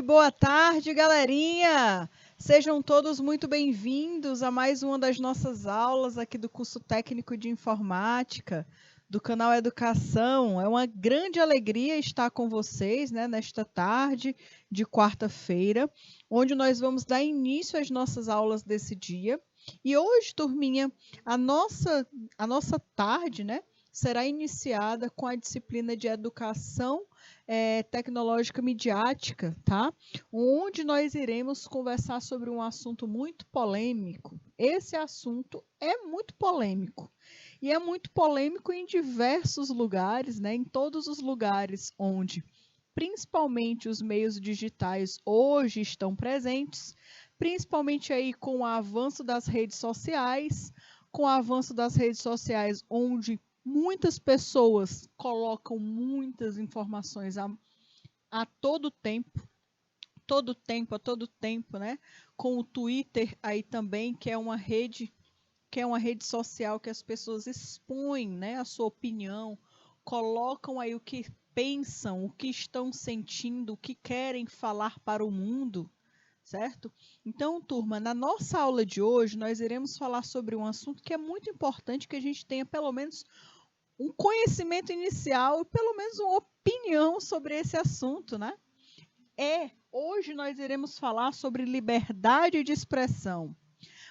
boa tarde, galerinha! Sejam todos muito bem-vindos a mais uma das nossas aulas aqui do curso técnico de informática, do canal Educação. É uma grande alegria estar com vocês, né, nesta tarde de quarta-feira, onde nós vamos dar início às nossas aulas desse dia. E hoje, turminha, a nossa tarde, né, será iniciada com a disciplina de Educação Tecnológica Midiática, tá? Onde nós iremos conversar sobre um assunto muito polêmico. Esse assunto é muito polêmico. E é muito polêmico em diversos lugares, né? Em todos os lugares onde, principalmente os meios digitais hoje estão presentes, principalmente aí com o avanço das redes sociais, onde muitas pessoas colocam muitas informações a todo tempo, né? Com o Twitter aí também, que é uma rede social que as pessoas expõem, né, a sua opinião, colocam aí o que pensam, o que estão sentindo, o que querem falar para o mundo, certo? Então, turma, na nossa aula de hoje, nós iremos falar sobre um assunto que é muito importante que a gente tenha pelo menos um conhecimento inicial e pelo menos uma opinião sobre esse assunto, né? Hoje nós iremos falar sobre liberdade de expressão.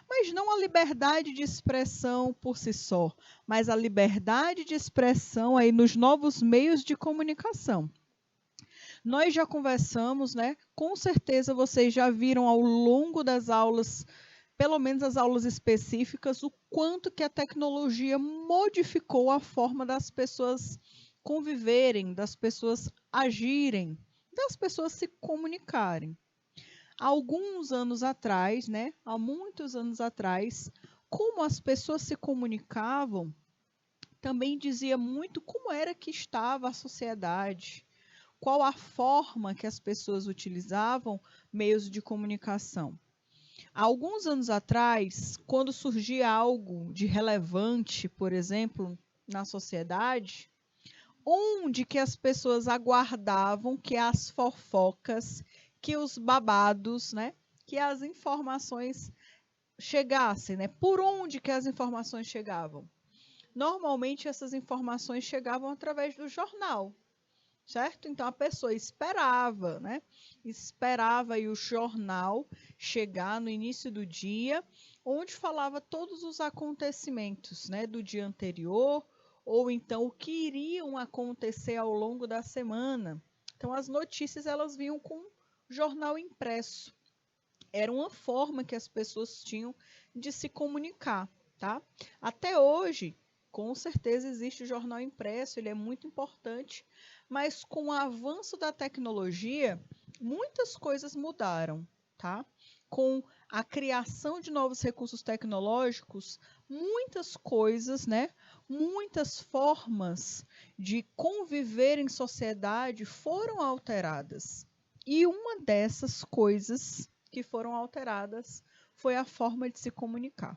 Mas não a liberdade de expressão por si só, mas a liberdade de expressão aí nos novos meios de comunicação. Nós já conversamos, né? Com certeza vocês já viram ao longo das aulas, pelo menos as aulas específicas, o quanto que a tecnologia modificou a forma das pessoas conviverem, das pessoas agirem, das pessoas se comunicarem. Alguns anos atrás, né, há muitos anos atrás, como as pessoas se comunicavam, também dizia muito como era que estava a sociedade, qual a forma que as pessoas utilizavam meios de comunicação. Há alguns anos atrás, quando surgia algo de relevante, por exemplo, na sociedade, onde que as pessoas aguardavam que as fofocas, que os babados, né, que as informações chegassem, né? Por onde que as informações chegavam? Normalmente essas informações chegavam através do jornal, certo? Então a pessoa esperava, né? Esperava aí o jornal chegar no início do dia, onde falava todos os acontecimentos, né, do dia anterior, ou então o que iriam acontecer ao longo da semana. Então as notícias elas vinham com jornal impresso. Era uma forma que as pessoas tinham de se comunicar, tá? Até hoje, com certeza existe o jornal impresso, ele é muito importante, mas com o avanço da tecnologia, muitas coisas mudaram, tá? Com a criação de novos recursos tecnológicos, muitas coisas, né? Muitas formas de conviver em sociedade foram alteradas. E uma dessas coisas que foram alteradas foi a forma de se comunicar.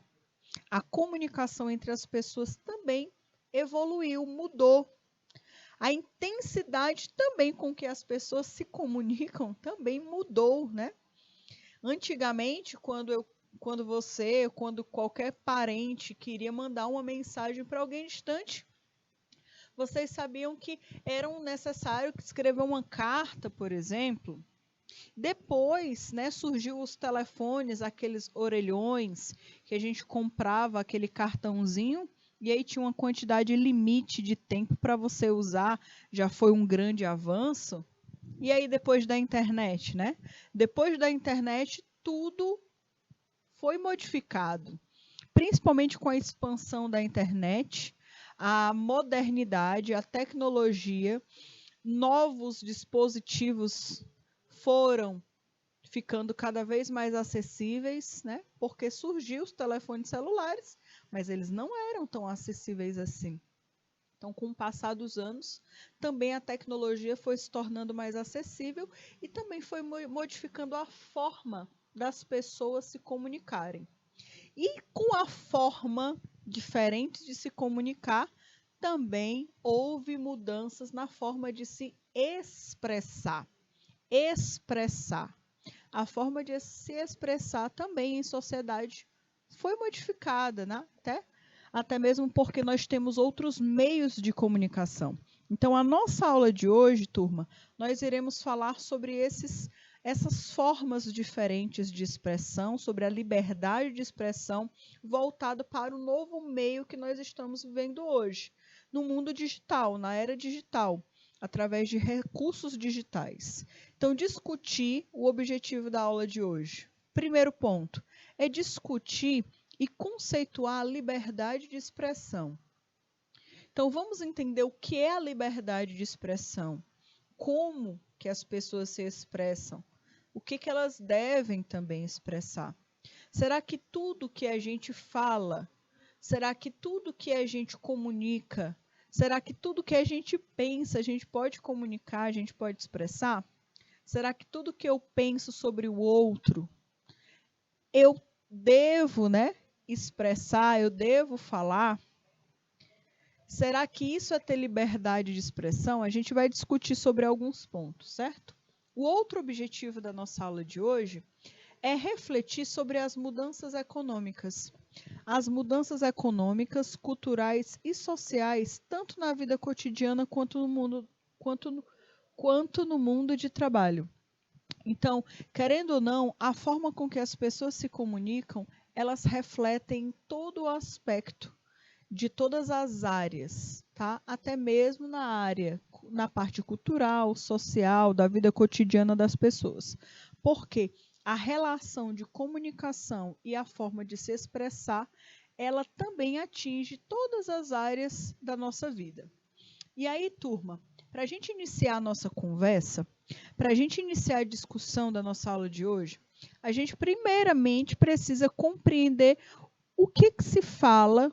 A comunicação entre as pessoas também evoluiu, mudou. A intensidade também com que as pessoas se comunicam também mudou, né? Antigamente, quando qualquer parente queria mandar uma mensagem para alguém distante, vocês sabiam que era necessário escrever uma carta, por exemplo. Depois, né, surgiu os telefones, aqueles orelhões, que a gente comprava aquele cartãozinho e aí tinha uma quantidade limite de tempo para você usar, já foi um grande avanço. E aí depois da internet, né? Depois da internet, tudo foi modificado, principalmente com a expansão da internet, a modernidade, a tecnologia, novos dispositivos foram ficando cada vez mais acessíveis, né? Porque surgiu os telefones celulares, mas eles não eram tão acessíveis assim. Então, com o passar dos anos, também a tecnologia foi se tornando mais acessível e também foi modificando a forma das pessoas se comunicarem. E com a forma diferente de se comunicar, também houve mudanças na forma de se expressar. expressar. A forma de se expressar também em sociedade foi modificada, né? Até mesmo porque nós temos outros meios de comunicação. Então, a nossa aula de hoje, turma, nós iremos falar sobre essas formas diferentes de expressão, sobre a liberdade de expressão voltado para o novo meio que nós estamos vivendo hoje, no mundo digital, na era digital, através de recursos digitais. Então, discutir o objetivo da aula de hoje. Primeiro ponto é discutir e conceituar a liberdade de expressão. Então, vamos entender o que é a liberdade de expressão, como que as pessoas se expressam, o que elas devem também expressar. Será que tudo que a gente fala, será que tudo que a gente comunica, será que tudo que a gente pensa, a gente pode comunicar, a gente pode expressar? Será que tudo que eu penso sobre o outro, eu devo, expressar, eu devo falar? Será que isso é ter liberdade de expressão? A gente vai discutir sobre alguns pontos, certo? O outro objetivo da nossa aula de hoje é refletir sobre as mudanças econômicas. As mudanças econômicas, culturais e sociais, tanto na vida cotidiana quanto no mundo de trabalho. Então, querendo ou não, a forma com que as pessoas se comunicam, elas refletem todo o aspecto de todas as áreas, tá? Até mesmo na parte cultural, social, da vida cotidiana das pessoas. Porque a relação de comunicação e a forma de se expressar, ela também atinge todas as áreas da nossa vida. E aí, turma, para a gente iniciar a nossa conversa, para a gente iniciar a discussão da nossa aula de hoje, a gente primeiramente precisa compreender o que se fala,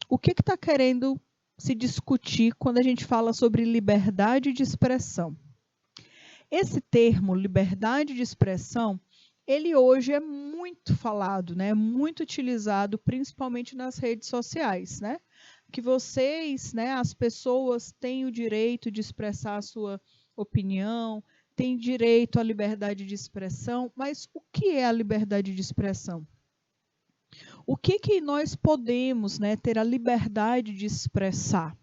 o que está querendo se discutir quando a gente fala sobre liberdade de expressão. Esse termo, liberdade de expressão, ele hoje é muito falado, muito utilizado, principalmente nas redes sociais, que vocês, as pessoas têm o direito de expressar a sua opinião, têm direito à liberdade de expressão, mas o que é a liberdade de expressão? O que nós podemos, ter a liberdade de expressar?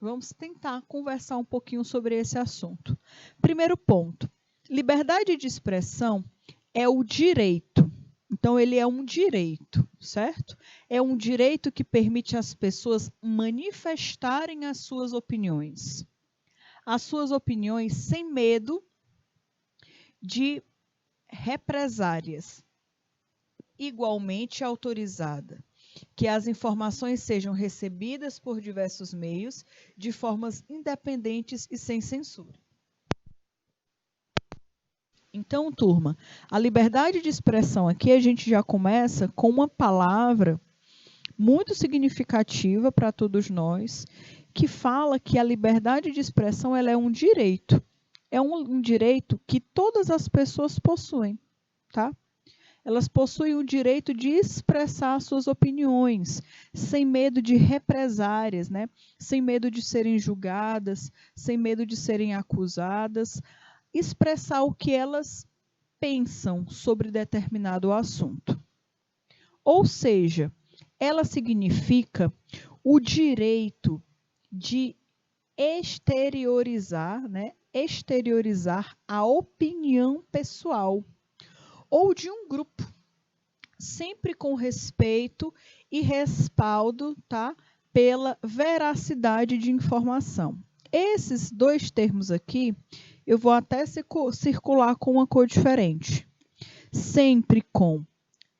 Vamos tentar conversar um pouquinho sobre esse assunto. Primeiro ponto, liberdade de expressão é o direito. Então, ele é um direito, certo? É um direito que permite às pessoas manifestarem as suas opiniões. As suas opiniões sem medo de represálias. Igualmente autorizada, que as informações sejam recebidas por diversos meios, de formas independentes e sem censura. Então, turma, a liberdade de expressão aqui a gente já começa com uma palavra muito significativa para todos nós, que fala que a liberdade de expressão ela é um direito. É um direito que todas as pessoas possuem, tá? Elas possuem o direito de expressar suas opiniões, sem medo de represárias, sem medo de serem julgadas, sem medo de serem acusadas, expressar o que elas pensam sobre determinado assunto. Ou seja, ela significa o direito de exteriorizar a opinião pessoal ou de um grupo, sempre com respeito e respaldo, pela veracidade de informação. Esses dois termos aqui, eu vou até circular com uma cor diferente. Sempre com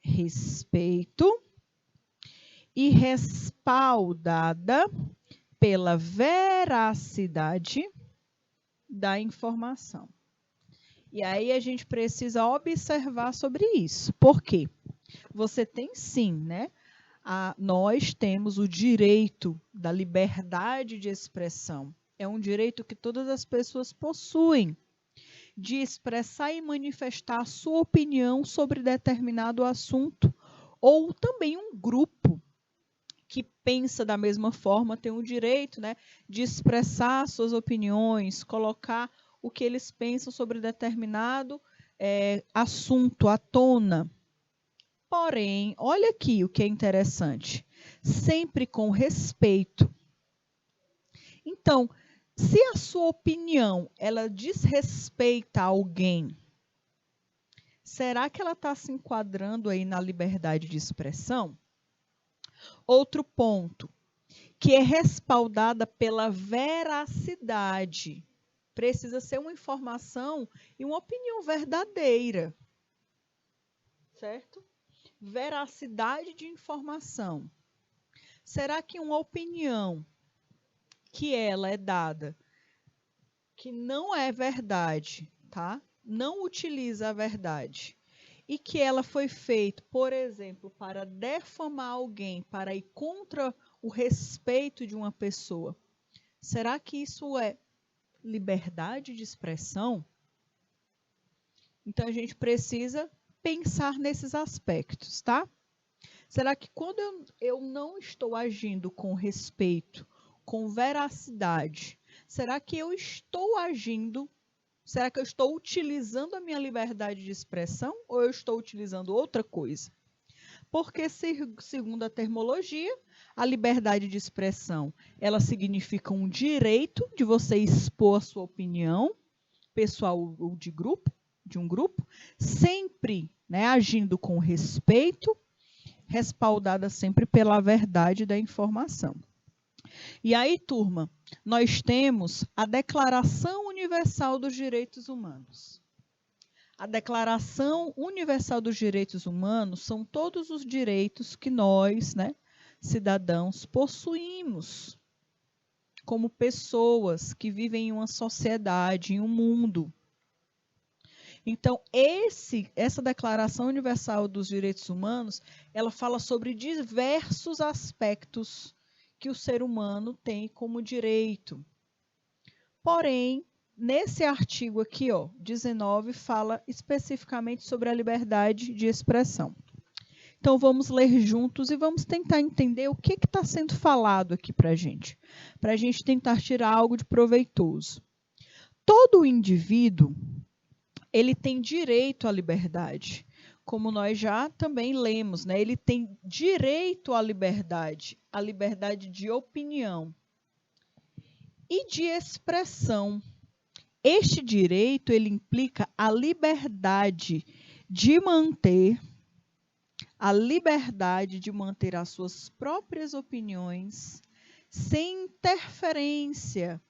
respeito e respaldada pela veracidade da informação. E aí a gente precisa observar sobre isso. Por quê? Você tem sim, nós temos o direito da liberdade de expressão. É um direito que todas as pessoas possuem de expressar e manifestar a sua opinião sobre determinado assunto. Ou também um grupo que pensa da mesma forma tem o direito, de expressar suas opiniões, colocar o que eles pensam sobre determinado assunto à tona. Porém, olha aqui o que é interessante, sempre com respeito. Então, se a sua opinião ela desrespeita alguém, será que ela está se enquadrando aí na liberdade de expressão? Outro ponto, que é respaldada pela veracidade. Precisa ser uma informação e uma opinião verdadeira. Certo? Veracidade de informação. Será que uma opinião que ela é dada, que não é verdade, tá? Não utiliza a verdade, e que ela foi feita, por exemplo, para defamar alguém, para ir contra o respeito de uma pessoa, será que isso é liberdade de expressão? Então, a gente precisa pensar nesses aspectos, tá? Será que quando eu não estou agindo com respeito, com veracidade, será que eu estou agindo, será que eu estou utilizando a minha liberdade de expressão ou eu estou utilizando outra coisa? Porque, segundo a termologia, a liberdade de expressão, ela significa um direito de você expor a sua opinião, pessoal ou de um grupo, sempre, né, agindo com respeito, respaldada sempre pela verdade da informação. E aí, turma, nós temos a Declaração Universal dos Direitos Humanos. A Declaração Universal dos Direitos Humanos são todos os direitos que nós, né, cidadãos, possuímos como pessoas que vivem em uma sociedade, em um mundo. Então, essa Declaração Universal dos Direitos Humanos, ela fala sobre diversos aspectos que o ser humano tem como direito. Porém, nesse artigo aqui, ó, 19, fala especificamente sobre a liberdade de expressão. Então, vamos ler juntos e vamos tentar entender o que está sendo falado aqui para a gente tentar tirar algo de proveitoso. Todo indivíduo, ele tem direito à liberdade, como nós já também lemos, né? Ele tem direito à liberdade de opinião e de expressão. Este direito, ele implica a liberdade de manter as suas próprias opiniões sem interferência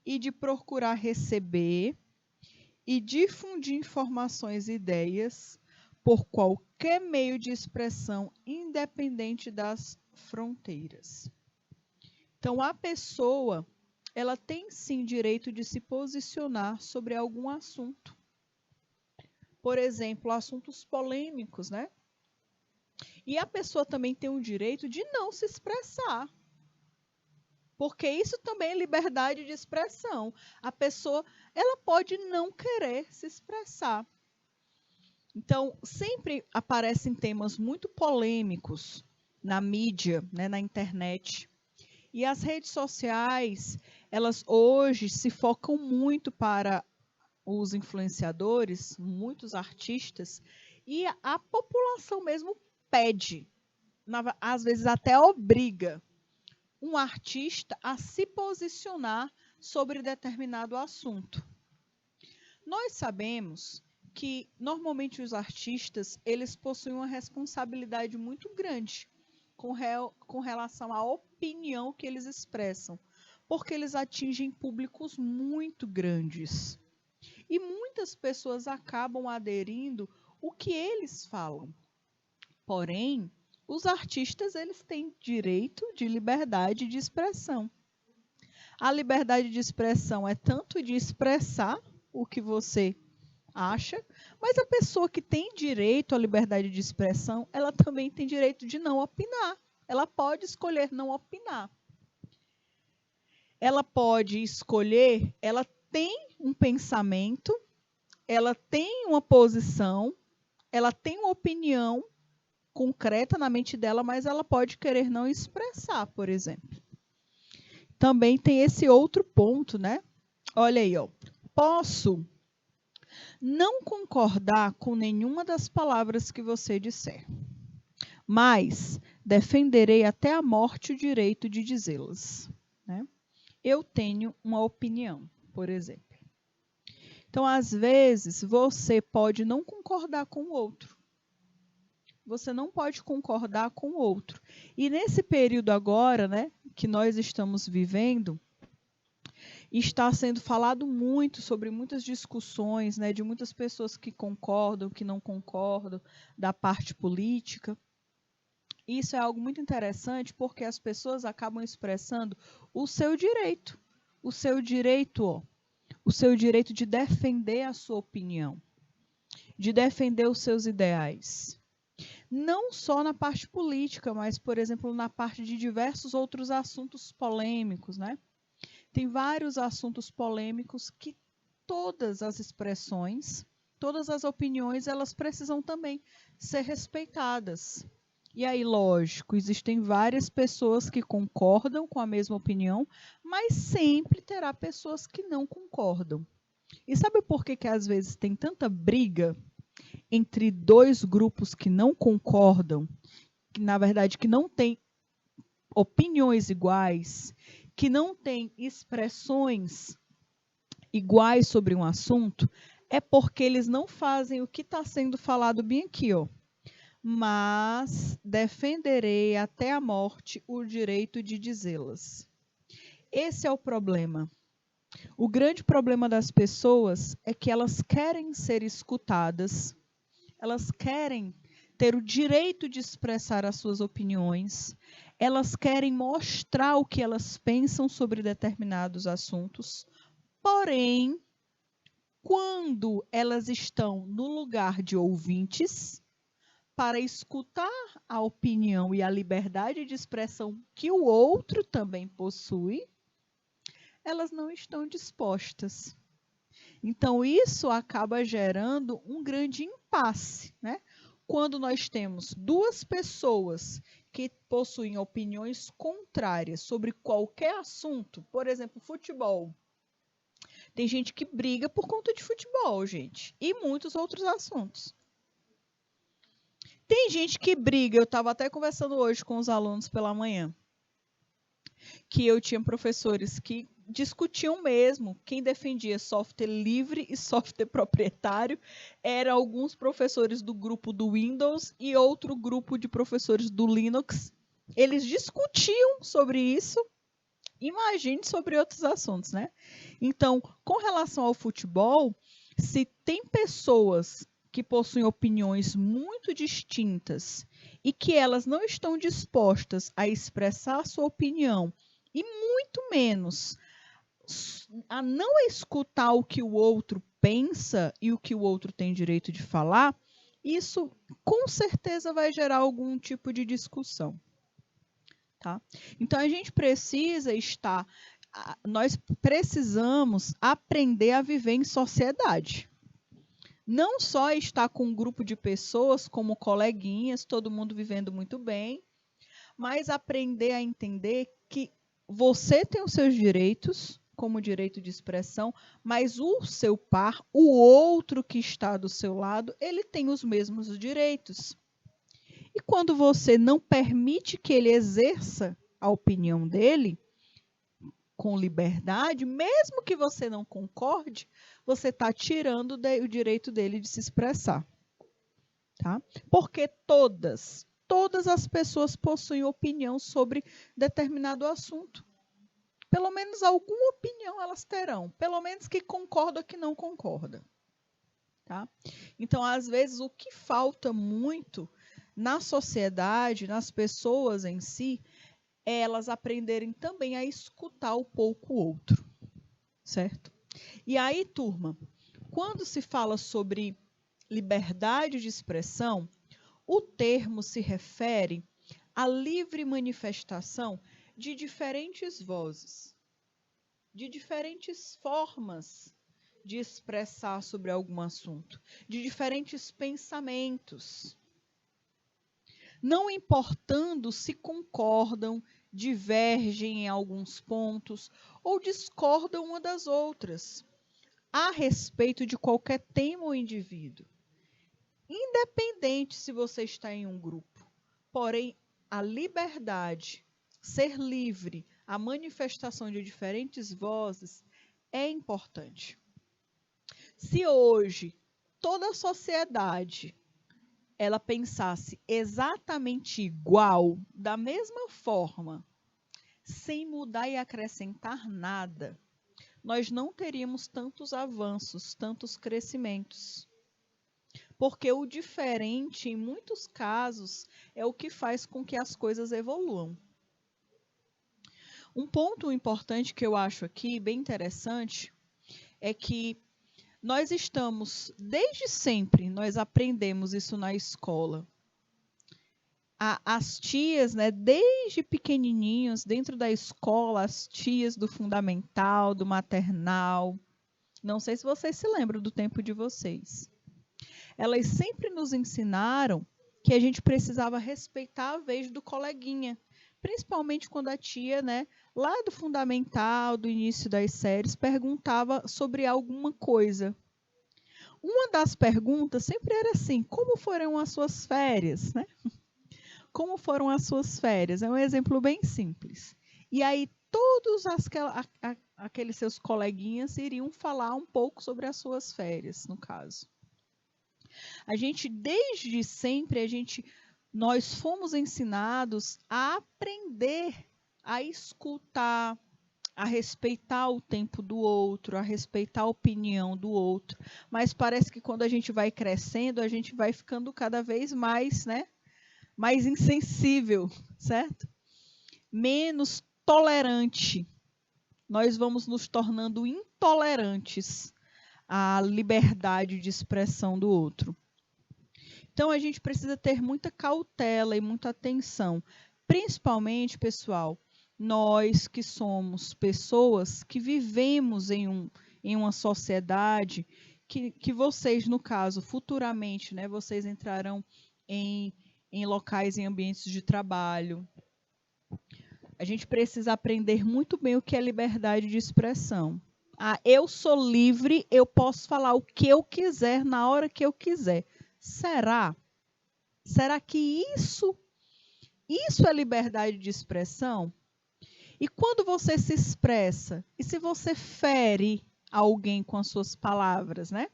e de procurar receber e difundir informações e ideias por qualquer meio de expressão independente das fronteiras. Então, a pessoa, ela tem sim direito de se posicionar sobre algum assunto. Por exemplo, assuntos polêmicos, né? E a pessoa também tem o direito de não se expressar. Porque isso também é liberdade de expressão. A pessoa, ela pode não querer se expressar. Então, sempre aparecem temas muito polêmicos na mídia, né, na internet. E as redes sociais, elas hoje se focam muito para os influenciadores, muitos artistas, e a população mesmo pede, às vezes até obriga, um artista a se posicionar sobre determinado assunto. Nós sabemos que, normalmente, os artistas, eles possuem uma responsabilidade muito grande com relação à opinião que eles expressam, porque eles atingem públicos muito grandes. E muitas pessoas acabam aderindo o que eles falam. Porém, os artistas, eles têm direito de liberdade de expressão. A liberdade de expressão é tanto de expressar o que você acha, mas a pessoa que tem direito à liberdade de expressão, ela também tem direito de não opinar. Ela pode escolher não opinar. Ela pode escolher, ela tem um pensamento, ela tem uma posição, ela tem uma opinião concreta na mente dela, mas ela pode querer não expressar, por exemplo. Também tem esse outro ponto, né? Olha aí, ó. posso não concordar com nenhuma das palavras que você disser, mas defenderei até a morte o direito de dizê-las, né? Eu tenho uma opinião, por exemplo. Então, às vezes, você pode não concordar com o outro. Você não pode concordar com o outro. E nesse período agora, né, que nós estamos vivendo, está sendo falado muito sobre muitas discussões, né, de muitas pessoas que concordam, que não concordam, da parte política. Isso é algo muito interessante porque as pessoas acabam expressando o seu direito, o seu direito de defender a sua opinião, de defender os seus ideais. Não só na parte política, mas, por exemplo, na parte de diversos outros assuntos polêmicos, né? Tem vários assuntos polêmicos que todas as expressões, todas as opiniões, elas precisam também ser respeitadas. E aí, lógico, existem várias pessoas que concordam com a mesma opinião, mas sempre terá pessoas que não concordam. E sabe por que às vezes tem tanta briga entre dois grupos que não concordam, que na verdade que não têm opiniões iguais, que não têm expressões iguais sobre um assunto? É porque eles não fazem o que está sendo falado bem aqui, ó. Mas defenderei até a morte o direito de dizê-las. Esse é o problema. O grande problema das pessoas é que elas querem ser escutadas, elas querem ter o direito de expressar as suas opiniões, elas querem mostrar o que elas pensam sobre determinados assuntos, porém, quando elas estão no lugar de ouvintes, para escutar a opinião e a liberdade de expressão que o outro também possui, elas não estão dispostas. Então, isso acaba gerando um grande impasse, né? Quando nós temos duas pessoas que possuem opiniões contrárias sobre qualquer assunto, por exemplo, futebol. Tem gente que briga por conta de futebol, gente, e muitos outros assuntos. Tem gente que briga, eu estava até conversando hoje com os alunos pela manhã, que eu tinha professores que discutiam mesmo quem defendia software livre e software proprietário. Eram alguns professores do grupo do Windows e outro grupo de professores do Linux. Eles discutiam sobre isso, imagine sobre outros assuntos, né? Então, com relação ao futebol, se tem pessoas que possuem opiniões muito distintas e que elas não estão dispostas a expressar a sua opinião e muito menos a não escutar o que o outro pensa e o que o outro tem direito de falar, isso com certeza vai gerar algum tipo de discussão. Tá? Então, a gente precisa nós precisamos aprender a viver em sociedade. Não só estar com um grupo de pessoas como coleguinhas, todo mundo vivendo muito bem, mas aprender a entender que você tem os seus direitos, como direito de expressão, mas o seu par, o outro que está do seu lado, ele tem os mesmos direitos. E quando você não permite que ele exerça a opinião dele com liberdade, mesmo que você não concorde, você está tirando o direito dele de se expressar. Tá? Porque todas as pessoas possuem opinião sobre determinado assunto. Pelo menos alguma opinião elas terão, pelo menos que concorda ou que não concorda. Tá? Então, às vezes, o que falta muito na sociedade, nas pessoas em si, é elas aprenderem também a escutar um pouco o outro, certo? E aí, turma, quando se fala sobre liberdade de expressão, o termo se refere à livre manifestação de diferentes vozes, de diferentes formas de expressar sobre algum assunto, de diferentes pensamentos. Não importando se concordam, divergem em alguns pontos ou discordam uma das outras. a respeito de qualquer tema ou indivíduo, independente se você está em um grupo. Porém, a liberdade, ser livre, a manifestação de diferentes vozes é importante. Se hoje toda a sociedade ela pensasse exatamente igual, da mesma forma, sem mudar e acrescentar nada, nós não teríamos tantos avanços, tantos crescimentos. Porque o diferente, em muitos casos, é o que faz com que as coisas evoluam. Um ponto importante que eu acho aqui, bem interessante, é que nós estamos, desde sempre, nós aprendemos isso na escola. As tias, né, desde pequenininhos, dentro da escola, as tias do fundamental, do maternal, não sei se vocês se lembram do tempo de vocês. Elas sempre nos ensinaram que a gente precisava respeitar a vez do coleguinha, principalmente quando a tia, né, lá do fundamental, do início das séries, perguntava sobre alguma coisa. Uma das perguntas sempre era assim: como foram as suas férias, né? Como foram as suas férias? É um exemplo bem simples. E aí todos aqueles seus coleguinhas iriam falar um pouco sobre as suas férias, no caso. A gente, desde sempre, nós fomos ensinados a aprender a escutar, a respeitar o tempo do outro, a respeitar a opinião do outro. Mas parece que quando a gente vai crescendo, a gente vai ficando cada vez mais, né, mais insensível, certo? Menos tolerante. Nós vamos nos tornando intolerantes à liberdade de expressão do outro. Então, a gente precisa ter muita cautela e muita atenção. Principalmente, pessoal, nós que somos pessoas que vivemos em uma sociedade que vocês, no caso, futuramente, né, vocês entrarão em locais, em ambientes de trabalho. A gente precisa aprender muito bem o que é liberdade de expressão. Eu sou livre, eu posso falar o que eu quiser, na hora que eu quiser. Será? Será que isso é liberdade de expressão? E quando você se expressa, e se você fere alguém com as suas palavras, né?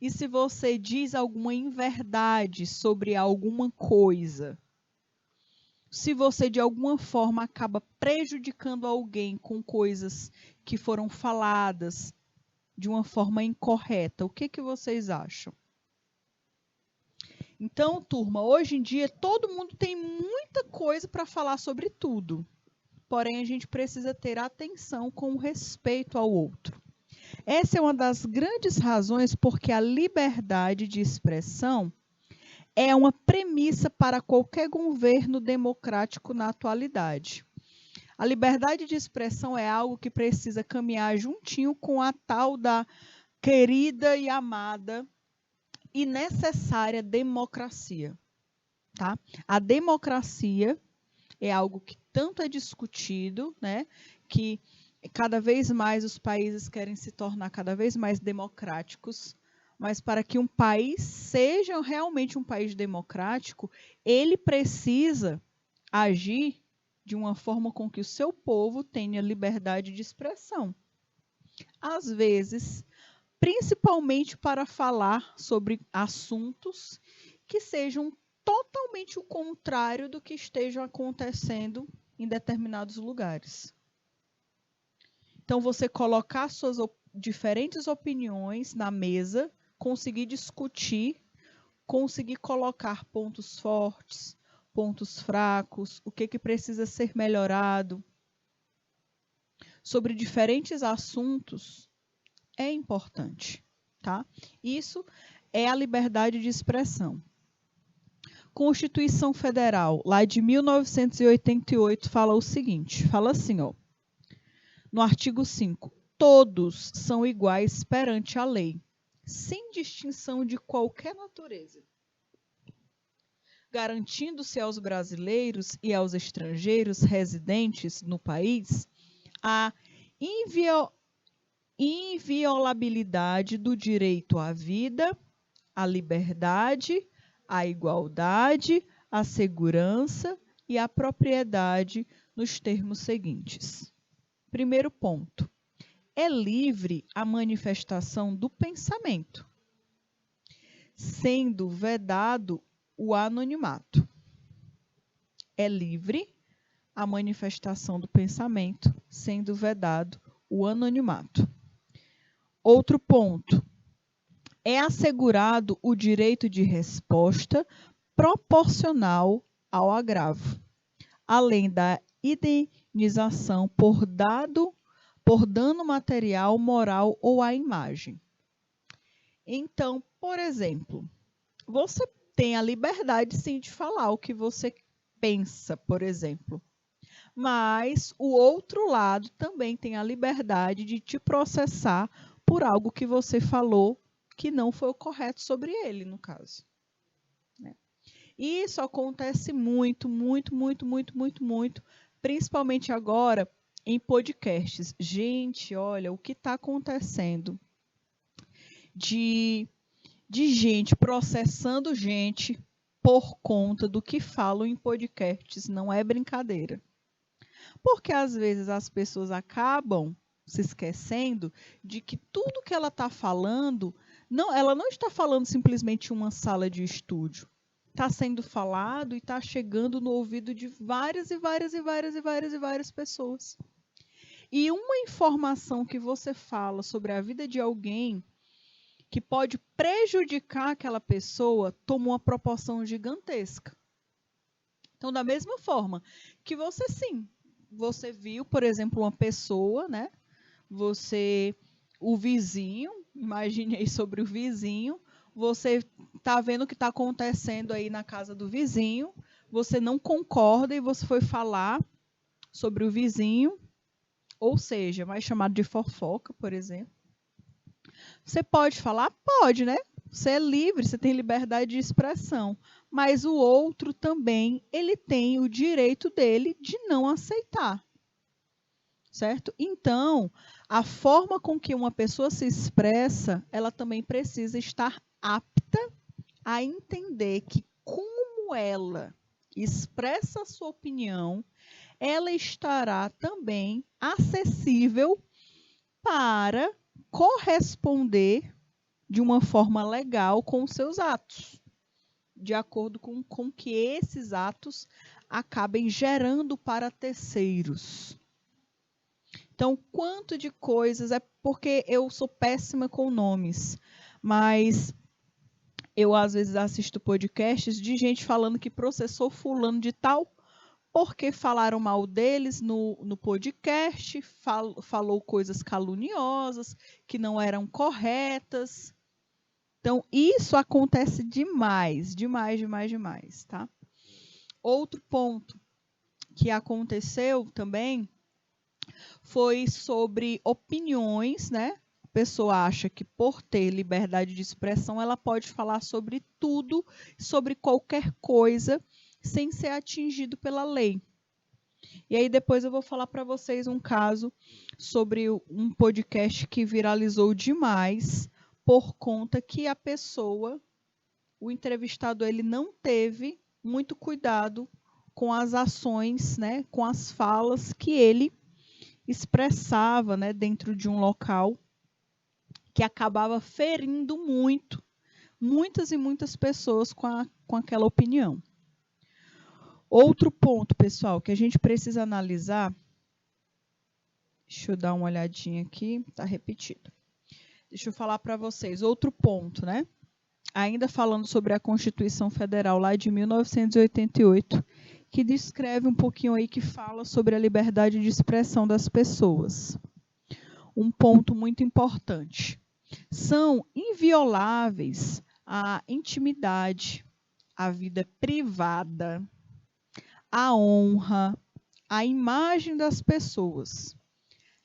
E se você diz alguma inverdade sobre alguma coisa? Se você de alguma forma acaba prejudicando alguém com coisas que foram faladas de uma forma incorreta, o que vocês acham? Então, turma, hoje em dia todo mundo tem muita coisa para falar sobre tudo. Porém, a gente precisa ter atenção com respeito ao outro. Essa é uma das grandes razões porque a liberdade de expressão é uma premissa para qualquer governo democrático na atualidade. A liberdade de expressão é algo que precisa caminhar juntinho com a tal da querida e amada e necessária democracia. Tá? A democracia é algo que tanto é discutido, né, que cada vez mais os países querem se tornar cada vez mais democráticos, mas para que um país seja realmente um país democrático, ele precisa agir de uma forma com que o seu povo tenha liberdade de expressão. Às vezes, principalmente para falar sobre assuntos que sejam totalmente o contrário do que estejam acontecendo em determinados lugares. Então, você colocar suas diferentes opiniões na mesa, conseguir discutir, conseguir colocar pontos fortes, pontos fracos, o que precisa ser melhorado sobre diferentes assuntos é importante, tá? Isso é a liberdade de expressão. Constituição Federal, lá de 1988, fala o seguinte, fala assim, ó, no artigo 5, todos são iguais perante a lei, sem distinção de qualquer natureza, garantindo-se aos brasileiros e aos estrangeiros residentes no país a inviolabilidade do direito à vida, à liberdade, à igualdade, à segurança e à propriedade nos termos seguintes. Primeiro ponto. É livre a manifestação do pensamento, sendo vedado o anonimato. É livre a manifestação do pensamento, sendo vedado o anonimato. Outro ponto. É assegurado o direito de resposta proporcional ao agravo, além da indenização por dano material, moral ou à imagem. Então, por exemplo, você tem a liberdade, sim, de falar o que você pensa, por exemplo. Mas o outro lado também tem a liberdade de te processar por algo que você falou que não foi o correto sobre ele, no caso. Né? E isso acontece muito, principalmente agora em podcasts. Gente, olha o que está acontecendo de gente processando gente por conta do que falam em podcasts. Não é brincadeira. Porque às vezes as pessoas acabam se esquecendo de que tudo que ela está falando, ela não está falando simplesmente em uma sala de estúdio. Está sendo falado e está chegando no ouvido de várias pessoas. E uma informação que você fala sobre a vida de alguém que pode prejudicar aquela pessoa toma uma proporção gigantesca. Então, da mesma forma que você viu, por exemplo, uma pessoa, né? O vizinho, imagine aí sobre o vizinho, você está vendo o que está acontecendo aí na casa do vizinho, você não concorda e você foi falar sobre o vizinho, ou seja, mais chamado de fofoca, por exemplo. Você pode falar? Pode, né? Você é livre, você tem liberdade de expressão. Mas o outro também, ele tem o direito dele de não aceitar. Certo? Então, a forma com que uma pessoa se expressa, ela também precisa estar apta a entender que como ela expressa a sua opinião, ela estará também acessível para corresponder de uma forma legal com os seus atos, de acordo com que esses atos acabem gerando para terceiros. Então, quanto de coisas, é porque eu sou péssima com nomes, mas eu às vezes assisto podcasts de gente falando que processou fulano de tal, porque falaram mal deles no podcast, falou coisas caluniosas, que não eram corretas. Então, isso acontece demais, tá? Outro ponto que aconteceu também foi sobre opiniões, né? A pessoa acha que por ter liberdade de expressão, ela pode falar sobre tudo, sobre qualquer coisa, sem ser atingido pela lei. E aí depois eu vou falar para vocês um caso sobre um podcast que viralizou demais por conta que a pessoa, o entrevistado, ele não teve muito cuidado com as ações, né, com as falas que ele expressava, né, dentro de um local que acabava ferindo muitas pessoas com aquela opinião. Outro ponto, pessoal, que a gente precisa analisar, deixa eu dar uma olhadinha aqui, está repetido. Deixa eu falar para vocês, outro ponto, né? Ainda falando sobre a Constituição Federal lá de 1988, que descreve um pouquinho aí, que fala sobre a liberdade de expressão das pessoas. Um ponto muito importante. São invioláveis a intimidade, a vida privada, a honra, a imagem das pessoas,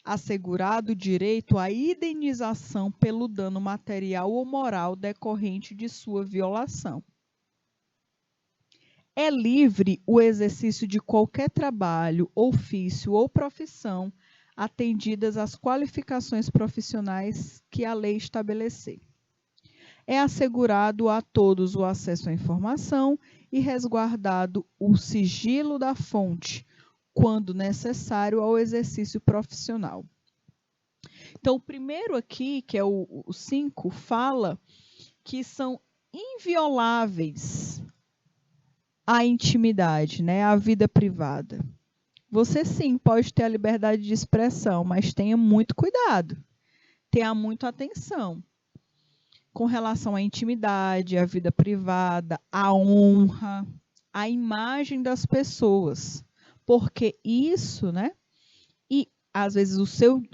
assegurado o direito à indenização pelo dano material ou moral decorrente de sua violação. É livre o exercício de qualquer trabalho, ofício ou profissão, atendidas as qualificações profissionais que a lei estabelecer. É assegurado a todos o acesso à informação e resguardado o sigilo da fonte, quando necessário ao exercício profissional. Então, o primeiro aqui, que é o 5, fala que são invioláveis a intimidade, né, a vida privada. Você sim pode ter a liberdade de expressão, mas tenha muito cuidado, tenha muita atenção com relação à intimidade, à vida privada, à honra, à imagem das pessoas, porque isso, né, e às vezes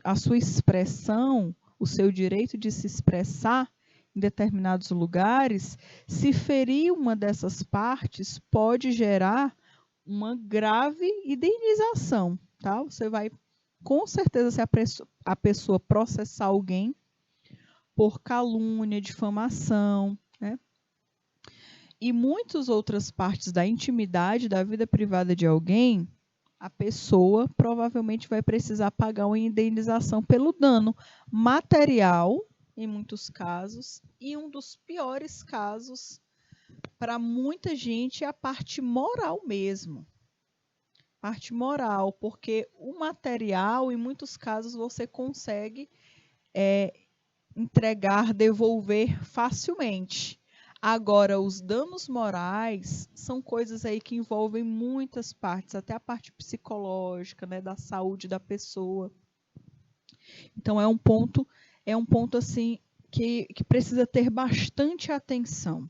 a sua expressão, o seu direito de se expressar em determinados lugares, se ferir uma dessas partes, pode gerar uma grave indenização, tá? Você vai, com certeza, se a pessoa processar alguém por calúnia, difamação, né? E muitas outras partes da intimidade, da vida privada de alguém, a pessoa provavelmente vai precisar pagar uma indenização pelo dano material, em muitos casos, e um dos piores casos para muita gente é a parte moral mesmo. Parte moral, porque o material, em muitos casos, você consegue entregar, devolver facilmente. Agora, os danos morais são coisas aí que envolvem muitas partes, até a parte psicológica, né, da saúde da pessoa. Então, é um ponto assim que precisa ter bastante atenção.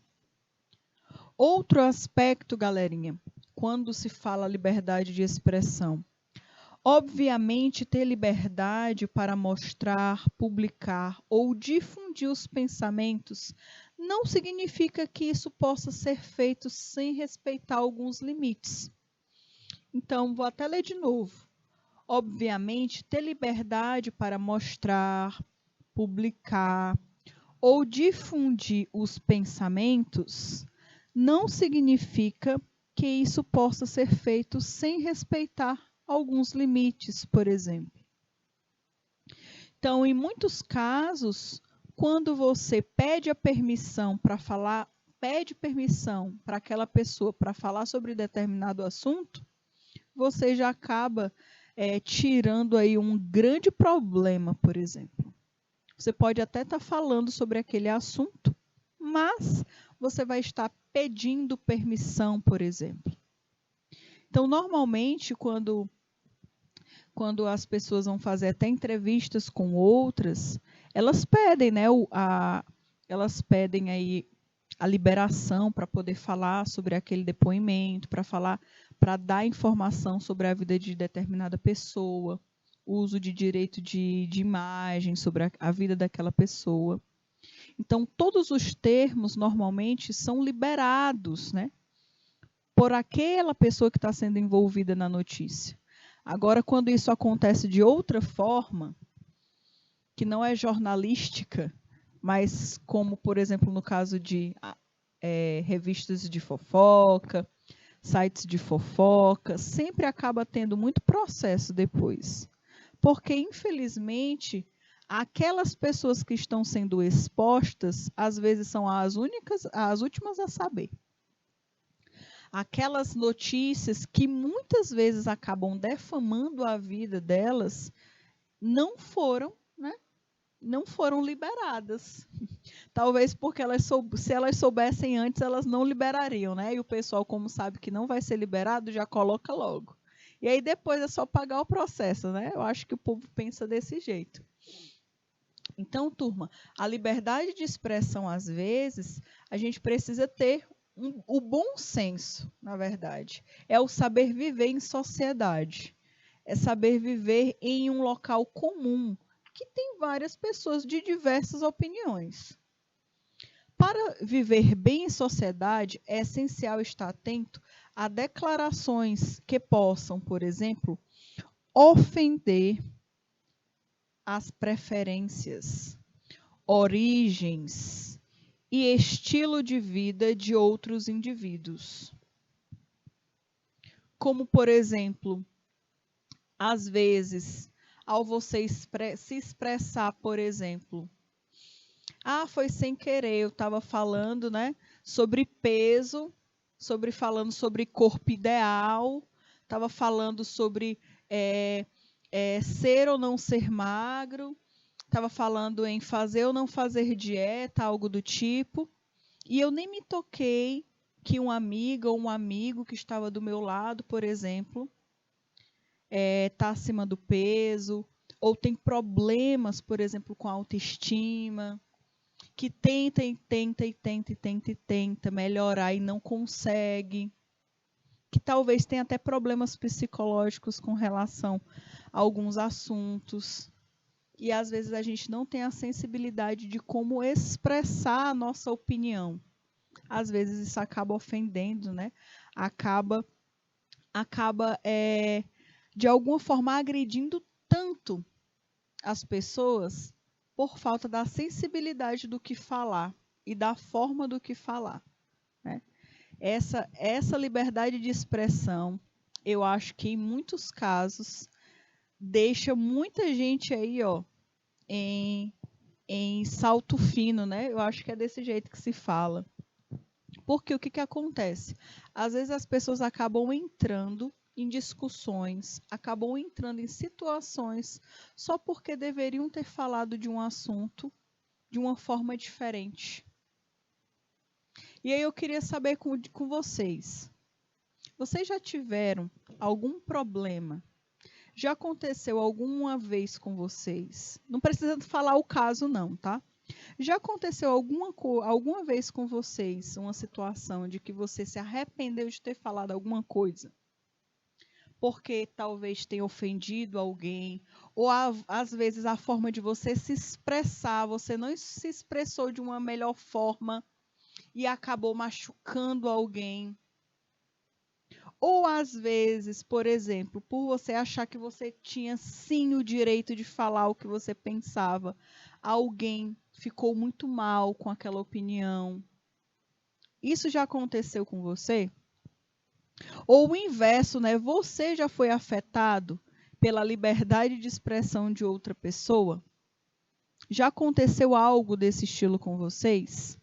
Outro aspecto, galerinha, quando se fala liberdade de expressão, obviamente, ter liberdade para mostrar, publicar ou difundir os pensamentos não significa que isso possa ser feito sem respeitar alguns limites. Então, vou até ler de novo. Obviamente, ter liberdade para mostrar, publicar ou difundir os pensamentos não significa que isso possa ser feito sem respeitar alguns limites, por exemplo. Então, em muitos casos, quando você pede a permissão para falar, pede permissão para aquela pessoa para falar sobre determinado assunto, você já acaba tirando aí um grande problema, por exemplo. Você pode até estar falando sobre aquele assunto, mas você vai estar pedindo permissão, por exemplo. Então, normalmente, quando as pessoas vão fazer até entrevistas com outras, elas pedem, né, elas pedem aí a liberação para poder falar sobre aquele depoimento, para dar informação sobre a vida de determinada pessoa, uso de direito de imagem sobre a vida daquela pessoa. Então, todos os termos normalmente são liberados, né, por aquela pessoa que está sendo envolvida na notícia. Agora, quando isso acontece de outra forma, que não é jornalística, mas como, por exemplo, no caso de revistas de fofoca, sites de fofoca, sempre acaba tendo muito processo depois. Porque, infelizmente, aquelas pessoas que estão sendo expostas, às vezes são as últimas a saber. Aquelas notícias que muitas vezes acabam defamando a vida delas, não foram liberadas. Talvez porque se elas soubessem antes, elas não liberariam, né? E o pessoal, como sabe que não vai ser liberado, já coloca logo. E aí depois é só pagar o processo, né? Eu acho que o povo pensa desse jeito. Então, turma, a liberdade de expressão, às vezes, a gente precisa ter o bom senso, na verdade. É o saber viver em sociedade. É saber viver em um local comum, que tem várias pessoas de diversas opiniões. Para viver bem em sociedade, é essencial estar atento a declarações que possam, por exemplo, ofender as preferências, origens e estilo de vida de outros indivíduos. Como, por exemplo, às vezes, ao você se expressar, por exemplo. Ah, foi sem querer, eu estava falando, né, sobre peso, falando sobre corpo ideal, estava falando sobre ser ou não ser magro, estava falando em fazer ou não fazer dieta, algo do tipo, e eu nem me toquei que uma amiga ou um amigo que estava do meu lado, por exemplo, está acima do peso, ou tem problemas, por exemplo, com a autoestima, que tenta melhorar e não consegue, que talvez tenha até problemas psicológicos com relação a alguns assuntos. E às vezes a gente não tem a sensibilidade de como expressar a nossa opinião. Às vezes isso acaba ofendendo, né? Acaba de alguma forma agredindo tanto as pessoas por falta da sensibilidade do que falar e da forma do que falar, né? Essa liberdade de expressão, eu acho que em muitos casos deixa muita gente aí, ó, em salto fino, né? Eu acho que é desse jeito que se fala. Porque o que acontece? Às vezes as pessoas acabam entrando em discussões, acabam entrando em situações só porque deveriam ter falado de um assunto de uma forma diferente. E aí eu queria saber com vocês. Vocês já tiveram algum problema? Já aconteceu alguma vez com vocês? Não precisa falar o caso não, tá? Já aconteceu alguma vez com vocês uma situação de que você se arrependeu de ter falado alguma coisa? Porque talvez tenha ofendido alguém, ou às vezes a forma de você se expressar, você não se expressou de uma melhor forma e acabou machucando alguém. Ou às vezes, por exemplo, por você achar que você tinha sim o direito de falar o que você pensava, alguém ficou muito mal com aquela opinião. Isso já aconteceu com você? Ou o inverso, né? Você já foi afetado pela liberdade de expressão de outra pessoa? Já aconteceu algo desse estilo com vocês?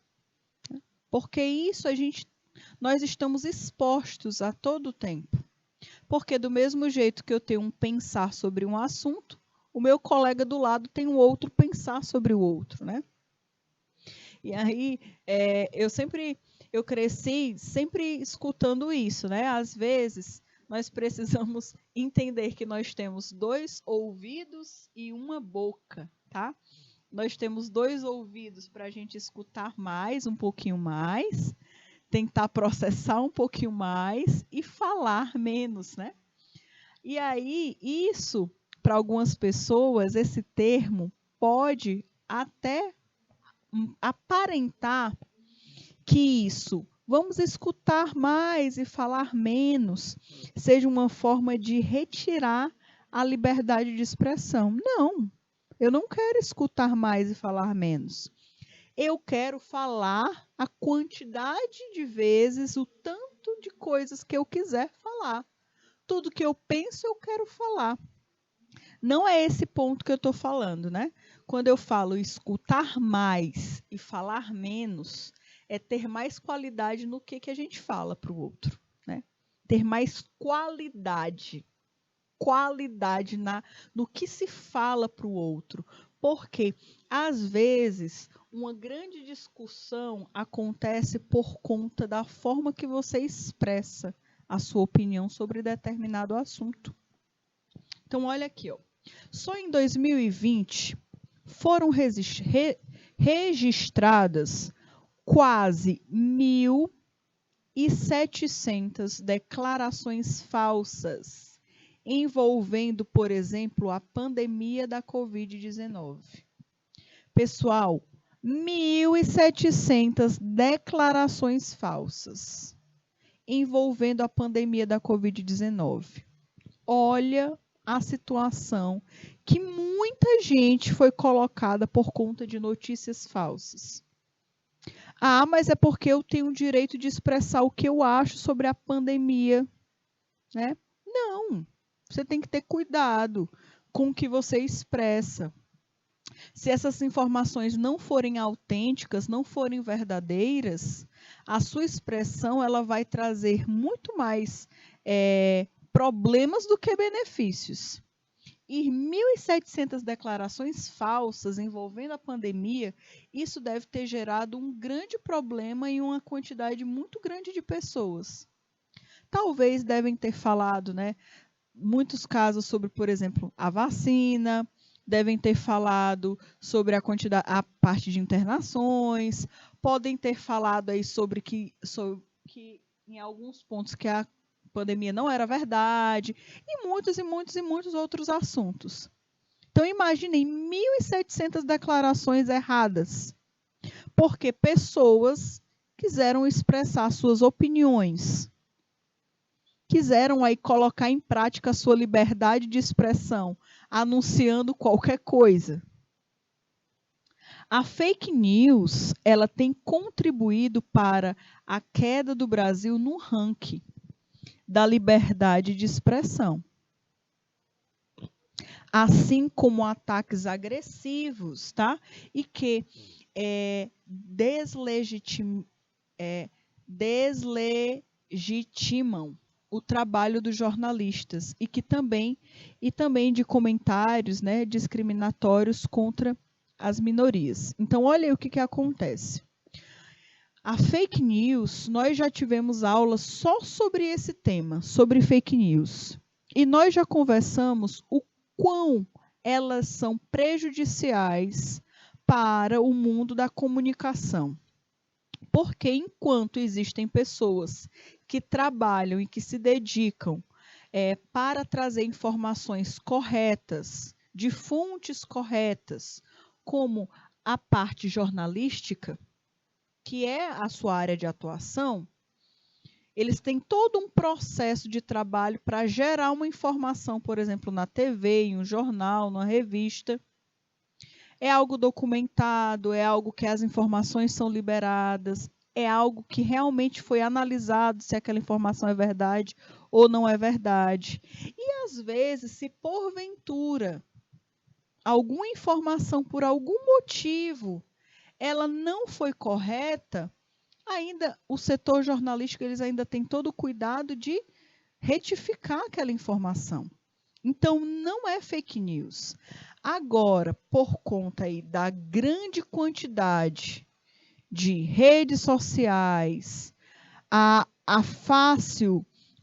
Porque isso nós estamos expostos a todo tempo. Porque do mesmo jeito que eu tenho um pensar sobre um assunto, o meu colega do lado tem um outro pensar sobre o outro, né? E aí, eu cresci sempre escutando isso, né? Às vezes, nós precisamos entender que nós temos 2 ouvidos e uma boca, tá? Nós temos 2 ouvidos para a gente escutar mais, um pouquinho mais, tentar processar um pouquinho mais e falar menos, né? E aí, isso, para algumas pessoas, esse termo pode até aparentar que isso, vamos escutar mais e falar menos, seja uma forma de retirar a liberdade de expressão. Não, eu não quero escutar mais e falar menos. Eu quero falar a quantidade de vezes, o tanto de coisas que eu quiser falar. Tudo que eu penso, eu quero falar. Não é esse ponto que eu estou falando, né? Quando eu falo escutar mais e falar menos, é ter mais qualidade no que a gente fala para o outro, né? Ter mais qualidade no que se fala para o outro. Porque, às vezes, uma grande discussão acontece por conta da forma que você expressa a sua opinião sobre determinado assunto. Então, olha aqui, ó. Só em 2020 foram registradas quase 1.700 declarações falsas envolvendo, por exemplo, a pandemia da Covid-19. Pessoal, 1.700 declarações falsas envolvendo a pandemia da Covid-19. Olha a situação que muita gente foi colocada por conta de notícias falsas. Ah, mas é porque eu tenho o direito de expressar o que eu acho sobre a pandemia, né? Não, você tem que ter cuidado. com o que você expressa. Se essas informações não forem autênticas, não forem verdadeiras, a sua expressão ela vai trazer muito mais problemas do que benefícios. E 1.700 declarações falsas envolvendo a pandemia, isso deve ter gerado um grande problema em uma quantidade muito grande de pessoas. Talvez devem ter falado, né, muitos casos sobre, por exemplo, a vacina, devem ter falado sobre a parte de internações, podem ter falado aí sobre que em alguns pontos que a pandemia não era verdade, e muitos outros assuntos. Então, imaginem 1.700 declarações erradas, porque pessoas quiseram expressar suas opiniões, quiseram aí colocar em prática a sua liberdade de expressão, anunciando qualquer coisa. A fake news, ela tem contribuído para a queda do Brasil no ranking da liberdade de expressão. Assim como ataques agressivos, tá? E que deslegitimam o trabalho dos jornalistas e também de comentários, né, discriminatórios contra as minorias. Então, olha aí o que acontece. A fake news, nós já tivemos aulas só sobre esse tema, sobre fake news. E nós já conversamos o quão elas são prejudiciais para o mundo da comunicação. Porque enquanto existem pessoas que trabalham e que se dedicam para trazer informações corretas, de fontes corretas, como a parte jornalística, que é a sua área de atuação, eles têm todo um processo de trabalho para gerar uma informação, por exemplo, na TV, em um jornal, numa revista. É algo documentado, é algo que as informações são liberadas, é algo que realmente foi analisado se aquela informação é verdade ou não é verdade. E às vezes, se porventura alguma informação por algum motivo ela não foi correta, ainda o setor jornalístico eles ainda tem todo o cuidado de retificar aquela informação. Então, não é fake news. Agora, por conta aí da grande quantidade de redes sociais,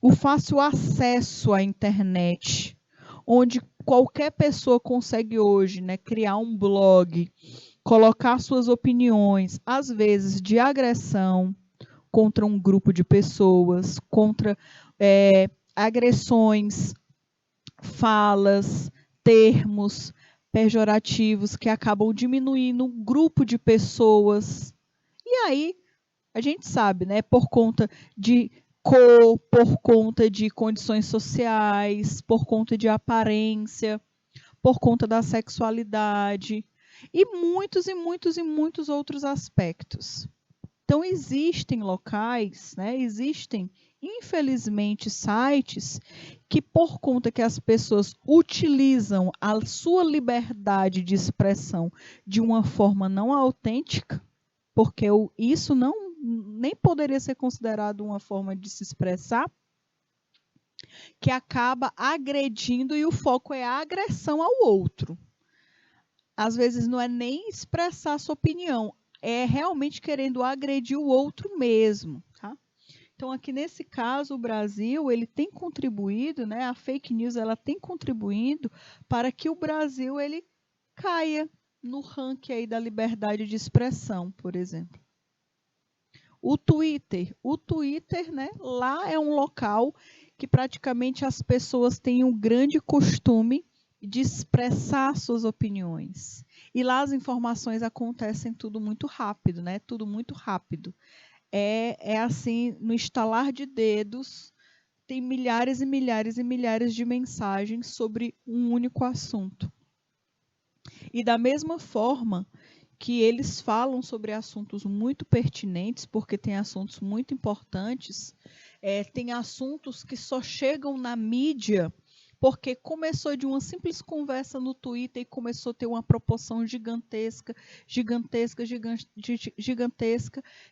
o fácil acesso à internet, onde qualquer pessoa consegue hoje, né, criar um blog, colocar suas opiniões, às vezes de agressão contra um grupo de pessoas, contra agressões, falas, termos pejorativos que acabam diminuindo um grupo de pessoas. E aí, a gente sabe, né, por conta de cor, por conta de condições sociais, por conta de aparência, por conta da sexualidade e muitos outros aspectos. Então, existem locais, né, existem, infelizmente, sites que, por conta que as pessoas utilizam a sua liberdade de expressão de uma forma não autêntica, porque isso nem poderia ser considerado uma forma de se expressar, que acaba agredindo e o foco é a agressão ao outro. Às vezes não é nem expressar a sua opinião, é realmente querendo agredir o outro mesmo, tá? Então, aqui nesse caso, o Brasil, ele tem contribuído, né, a fake news, ela tem contribuído para que o Brasil, ele caia no ranking aí da liberdade de expressão, por exemplo. O Twitter, né, lá é um local que praticamente as pessoas têm um grande costume de expressar suas opiniões. E lá as informações acontecem tudo muito rápido, né? Tudo muito rápido. É assim, no estalar de dedos, tem milhares e milhares e milhares de mensagens sobre um único assunto. E da mesma forma que eles falam sobre assuntos muito pertinentes, porque tem assuntos muito importantes, tem assuntos que só chegam na mídia porque começou de uma simples conversa no Twitter e começou a ter uma proporção gigantesca, gigantesca,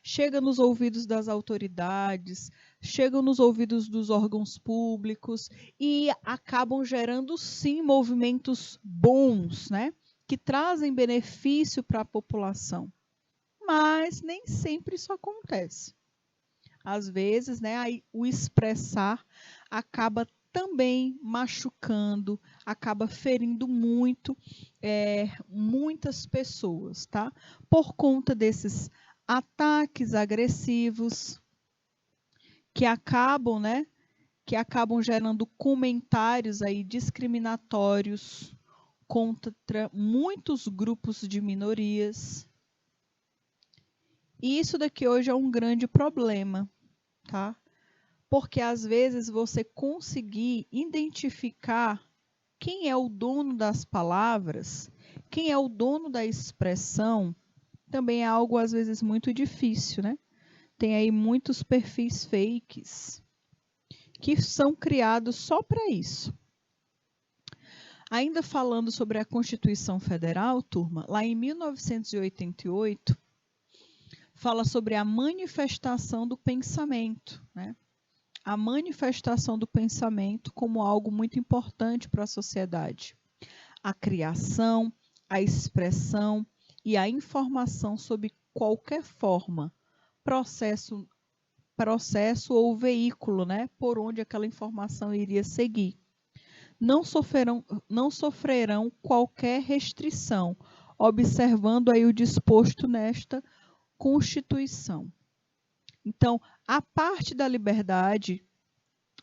chega nos ouvidos das autoridades, chega nos ouvidos dos órgãos públicos e acabam gerando, sim, movimentos bons, né? Que trazem benefício para a população. Mas nem sempre isso acontece. Às vezes, né, aí o expressar acaba também machucando, acaba ferindo muito muitas pessoas, tá? Por conta desses ataques agressivos que acabam, né, que acabam gerando comentários aí discriminatórios contra muitos grupos de minorias. E isso daqui hoje é um grande problema, tá? Porque às vezes você conseguir identificar quem é o dono das palavras, quem é o dono da expressão, também é algo às vezes muito difícil, né? Tem aí muitos perfis fakes que são criados só para isso. Ainda falando sobre a Constituição Federal, turma, lá em 1988, fala sobre a manifestação do pensamento, né? A manifestação do pensamento como algo muito importante para a sociedade. A criação, a expressão e a informação sob qualquer forma, processo ou veículo, né, por onde aquela informação iria seguir. Não sofrerão qualquer restrição, observando aí o disposto nesta Constituição. Então, a parte da liberdade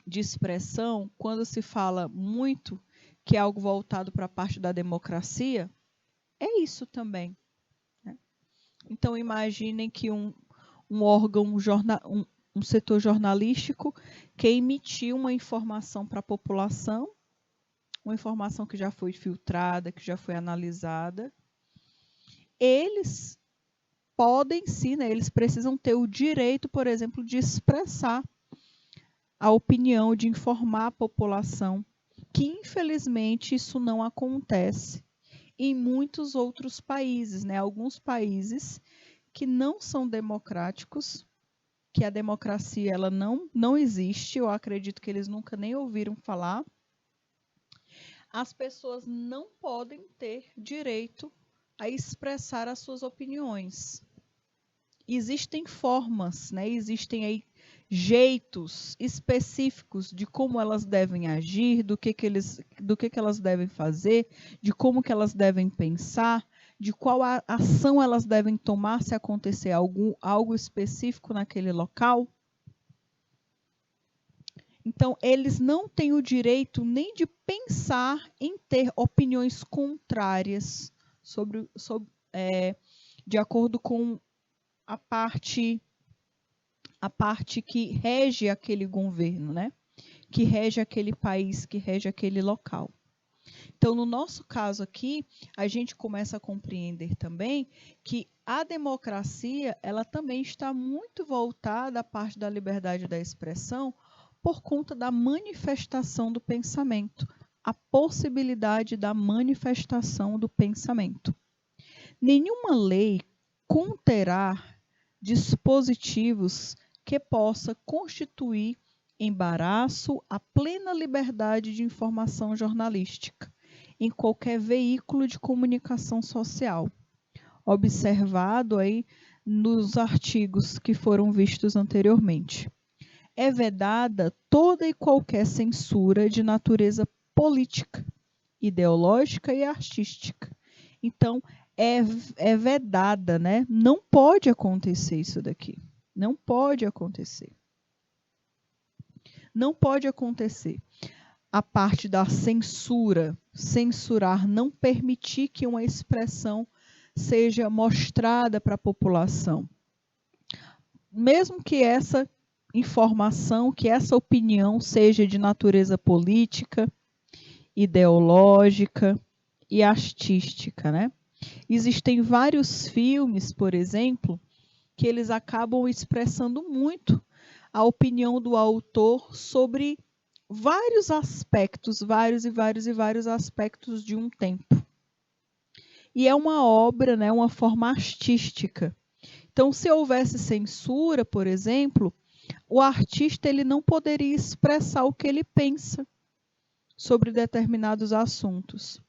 de expressão, quando se fala muito que é algo voltado para a parte da democracia, é isso também, né? Então, imaginem que um órgão, um setor jornalístico que emitiu uma informação para a população, uma informação que já foi filtrada, que já foi analisada, eles podem sim, né, eles precisam ter o direito, por exemplo, de expressar a opinião, de informar a população, que infelizmente isso não acontece em muitos outros países, né? Alguns países que não são democráticos, que a democracia ela não existe, eu acredito que eles nunca nem ouviram falar. As pessoas não podem ter direito a expressar as suas opiniões. Existem formas, né? Existem aí jeitos específicos de como elas devem agir, do que elas devem fazer, de como que elas devem pensar, de qual ação elas devem tomar se acontecer algo específico naquele local. Então, eles não têm o direito nem de pensar em ter opiniões contrárias de acordo com a parte que rege aquele governo, né? Que rege aquele país, que rege aquele local. Então, no nosso caso aqui, a gente começa a compreender também que a democracia, ela também está muito voltada à parte da liberdade da expressão por conta da manifestação do pensamento, a possibilidade da manifestação do pensamento. Nenhuma lei conterá dispositivos que possa constituir embaraço à plena liberdade de informação jornalística em qualquer veículo de comunicação social, observado aí nos artigos que foram vistos anteriormente. É vedada toda e qualquer censura de natureza política, ideológica e artística. Então, é vedada, né? Não pode acontecer isso daqui. Não pode acontecer. Não pode acontecer. A parte da censura, censurar, não permitir que uma expressão seja mostrada para a população. Mesmo que essa informação, que essa opinião seja de natureza política, ideológica e artística, né? Existem vários filmes, por exemplo, que eles acabam expressando muito a opinião do autor sobre vários aspectos, vários aspectos de um tempo. E é uma obra, né, uma forma artística. Então, se houvesse censura, por exemplo, o artista ele não poderia expressar o que ele pensa sobre determinados assuntos.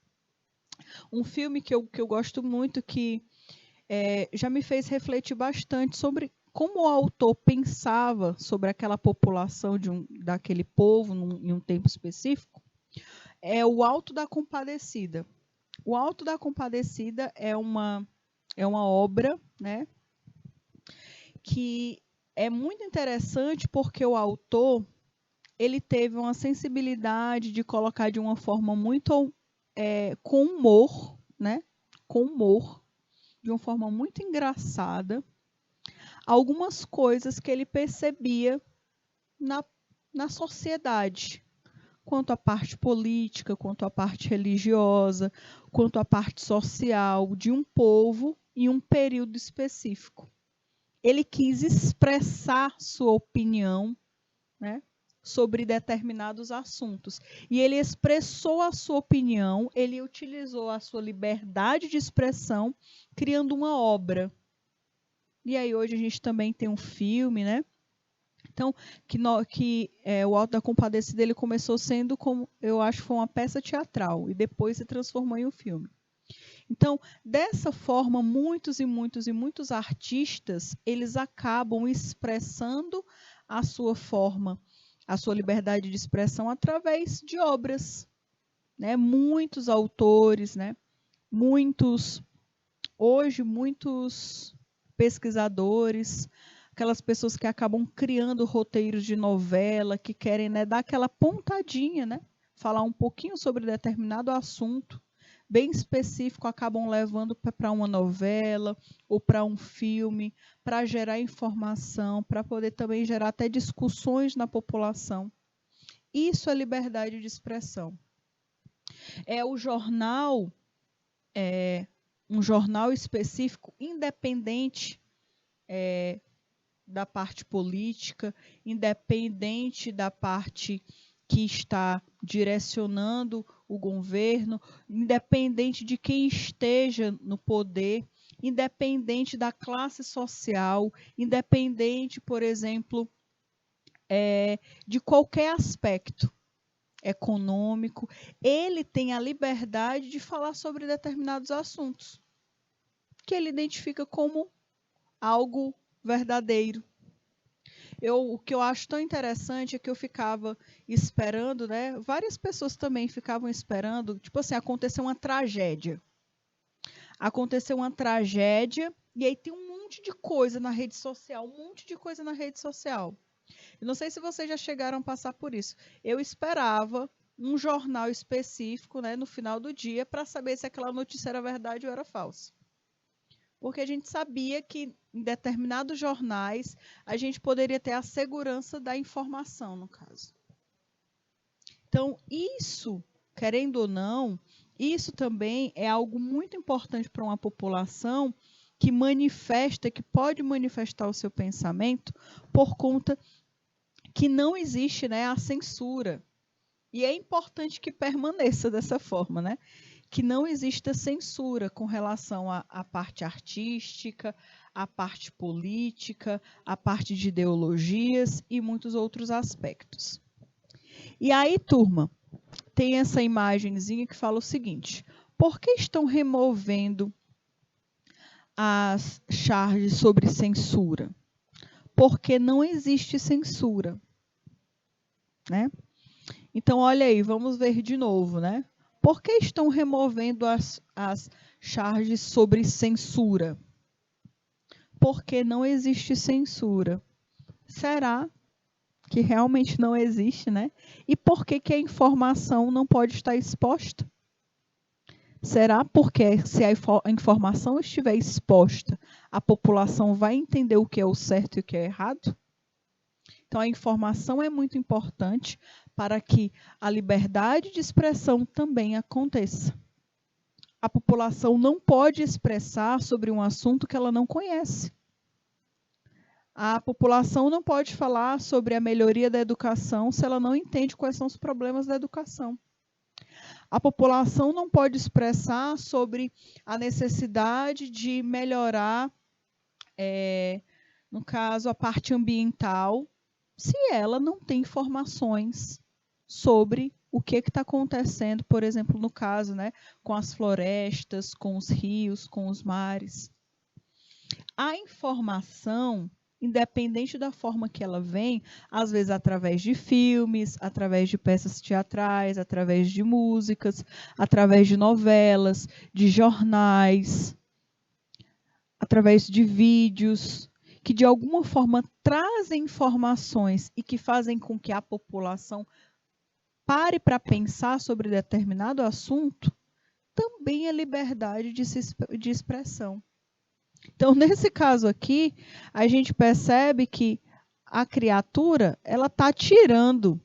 Um filme que eu gosto muito, que já me fez refletir bastante sobre como o autor pensava sobre aquela população daquele povo em um tempo específico, é o Alto da Compadecida. O Alto da Compadecida é uma obra, né, que é muito interessante porque o autor ele teve uma sensibilidade de colocar de uma forma muito com humor, né, com humor, de uma forma muito engraçada, algumas coisas que ele percebia na sociedade, quanto à parte política, quanto à parte religiosa, quanto à parte social de um povo em um período específico. Ele quis expressar sua opinião, né, sobre determinados assuntos. E ele expressou a sua opinião, ele utilizou a sua liberdade de expressão, criando uma obra. E aí hoje a gente também tem um filme, né? Então, o Alto da Compadecida ele começou sendo como, eu acho que foi uma peça teatral, e depois se transformou em um filme. Então, dessa forma, muitos artistas, eles acabam expressando a sua forma, a sua liberdade de expressão através de obras, né? Muitos autores, né? Muitos pesquisadores, aquelas pessoas que acabam criando roteiros de novela, que querem, né, dar aquela pontadinha, né? Falar um pouquinho sobre determinado assunto bem específico, acabam levando para uma novela ou para um filme, para gerar informação, para poder também gerar até discussões na população. Isso é liberdade de expressão. O jornal, um jornal específico, independente da parte política, independente da parte que está direcionando o governo, independente de quem esteja no poder, independente da classe social, independente, por exemplo, de qualquer aspecto econômico, ele tem a liberdade de falar sobre determinados assuntos que ele identifica como algo verdadeiro. O que eu acho tão interessante é que eu ficava esperando, né? Várias pessoas também ficavam esperando, tipo assim, aconteceu uma tragédia. Aconteceu uma tragédia e aí tem um monte de coisa na rede social, Eu não sei se vocês já chegaram a passar por isso. Eu esperava um jornal específico, né, no final do dia para saber se aquela notícia era verdade ou era falsa. Porque a gente sabia que em determinados jornais a gente poderia ter a segurança da informação, no caso. Então, isso, querendo ou não, isso também é algo muito importante para uma população que pode manifestar o seu pensamento por conta que não existe, né, a censura. E é importante que permaneça dessa forma, né? Que não exista censura com relação à parte artística, à parte política, à parte de ideologias e muitos outros aspectos. E aí, turma, tem essa imagenzinha que fala o seguinte: por que estão removendo as charges sobre censura? Porque não existe censura, né? Então, olha aí, vamos ver de novo, né? Por que estão removendo as charges sobre censura? Porque não existe censura. Será que realmente não existe, né? E por que a informação não pode estar exposta? Será porque se a informação estiver exposta, a população vai entender o que é o certo e o que é errado? Então, a informação é muito importante para que a liberdade de expressão também aconteça. A população não pode expressar sobre um assunto que ela não conhece. A população não pode falar sobre a melhoria da educação se ela não entende quais são os problemas da educação. A população não pode expressar sobre a necessidade de melhorar, no caso, a parte ambiental, se ela não tem informações sobre o que está acontecendo, por exemplo, no caso, né, com as florestas, com os rios, com os mares. A informação, independente da forma que ela vem, às vezes através de filmes, através de peças teatrais, através de músicas, através de novelas, de jornais, através de vídeos, que de alguma forma trazem informações e que fazem com que a população pare para pensar sobre determinado assunto, também é liberdade de expressão. Então, nesse caso aqui, a gente percebe que a criatura, ela está tirando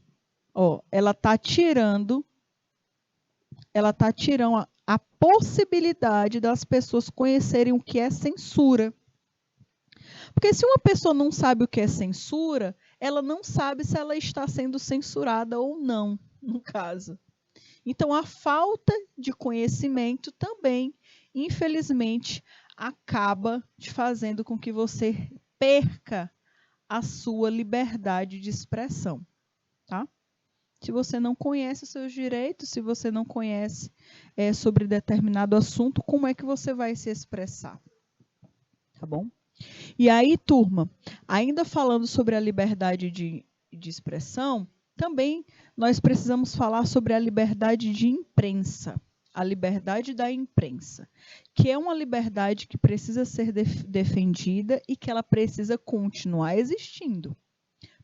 a possibilidade das pessoas conhecerem o que é censura. Porque se uma pessoa não sabe o que é censura, ela não sabe se ela está sendo censurada ou não, no caso. Então, a falta de conhecimento também, infelizmente, acaba te fazendo com que você perca a sua liberdade de expressão, tá? Se você não conhece os seus direitos, se você não conhece sobre determinado assunto, como é que você vai se expressar? Tá bom? E aí, turma, ainda falando sobre a liberdade de expressão, também nós precisamos falar sobre a liberdade de imprensa, a liberdade da imprensa, que é uma liberdade que precisa ser defendida e que ela precisa continuar existindo,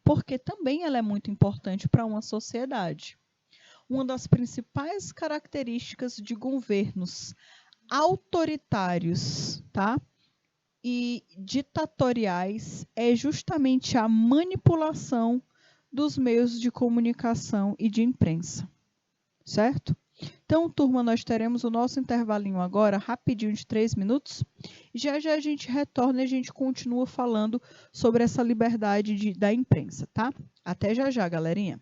porque também ela é muito importante para uma sociedade. Uma das principais características de governos autoritários, tá? E ditatoriais é justamente a manipulação dos meios de comunicação e de imprensa, certo? Então, turma, nós teremos o nosso intervalinho agora, rapidinho, de 3 minutos. Já já a gente retorna e a gente continua falando sobre essa liberdade da imprensa, tá? Até já já, galerinha.